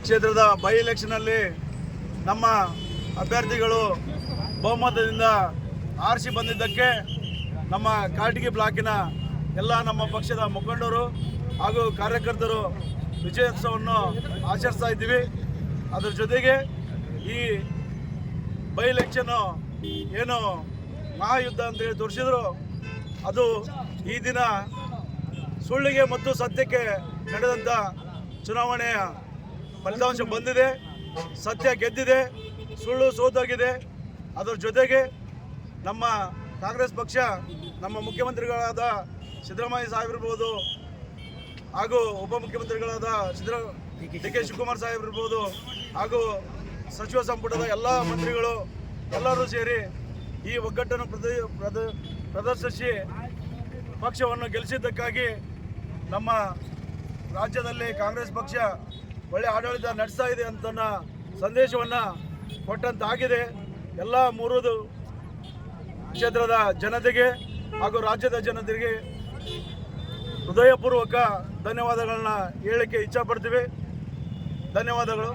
ಕ್ಷೇತ್ರದ ಬೈ ಎಲೆಕ್ಷನಲ್ಲಿ ನಮ್ಮ ಅಭ್ಯರ್ಥಿಗಳು ಬಹುಮತದಿಂದ ಆರಿಸಿ ಬಂದಿದ್ದಕ್ಕೆ ನಮ್ಮ ಕಾಟಗಿ ಬ್ಲಾಕಿನ ಎಲ್ಲ ನಮ್ಮ ಪಕ್ಷದ ಮುಖಂಡರು ಹಾಗೂ ಕಾರ್ಯಕರ್ತರು ವಿಜಯೋತ್ಸವವನ್ನು ಆಚರಿಸ್ತಾ ಇದ್ದೀವಿ. ಅದರ ಜೊತೆಗೆ ಈ ಬೈ ಎಲೆಕ್ಷನ್ನು ಏನು ಮಹಾಯುದ್ಧ ಅಂತೇಳಿ ತೋರಿಸಿದ್ರು, ಅದು ಈ ದಿನ ಸುಳ್ಳಿಗೆ ಮತ್ತು ಸತ್ಯಕ್ಕೆ ನಡೆದಂಥ ಚುನಾವಣೆಯ ಫಲಿತಾಂಶ ಬಂದಿದೆ. ಸತ್ಯ ಗೆದ್ದಿದೆ, ಸುಳ್ಳು ಸೋತೋಗಿದೆ. ಅದರ ಜೊತೆಗೆ ನಮ್ಮ ಕಾಂಗ್ರೆಸ್ ಪಕ್ಷ ನಮ್ಮ ಮುಖ್ಯಮಂತ್ರಿಗಳಾದ ಸಿದ್ದರಾಮಯ್ಯ ಸಾಹೇಬ್ರಿರ್ಬೋದು ಹಾಗೂ ಉಪಮುಖ್ಯಮಂತ್ರಿಗಳಾದ ಡಿ.ಕೆ. ಶಿವಕುಮಾರ್ ಸಾಹೇಬ್ರಿರ್ಬೋದು ಹಾಗೂ ಸಚಿವ ಸಂಪುಟದ ಎಲ್ಲ ಮಂತ್ರಿಗಳು ಎಲ್ಲರೂ ಸೇರಿ ಈ ಒಗ್ಗಟ್ಟನ್ನು ಪ್ರದರ್ಶಿಸಿ ಪಕ್ಷವನ್ನು ಗೆಲ್ಲಿಸಿದ್ದಕ್ಕಾಗಿ ನಮ್ಮ ರಾಜ್ಯದಲ್ಲಿ ಕಾಂಗ್ರೆಸ್ ಪಕ್ಷ ಒಳ್ಳೆಯ ಆಡಳಿತ ನಡೆಸ್ತಾ ಇದೆ ಅಂತ ಸಂದೇಶವನ್ನು ಕೊಟ್ಟಂತಾಗಿದೆ. ಎಲ್ಲ ಮೂರು ಕ್ಷೇತ್ರದ ಜನತೆಗೆ ಹಾಗೂ ರಾಜ್ಯದ ಜನತೆಗೆ ಹೃದಯಪೂರ್ವಕ ಧನ್ಯವಾದಗಳನ್ನ ಹೇಳಲಿಕ್ಕೆ ಇಚ್ಛಪಡ್ತೀವಿ. ಧನ್ಯವಾದಗಳು.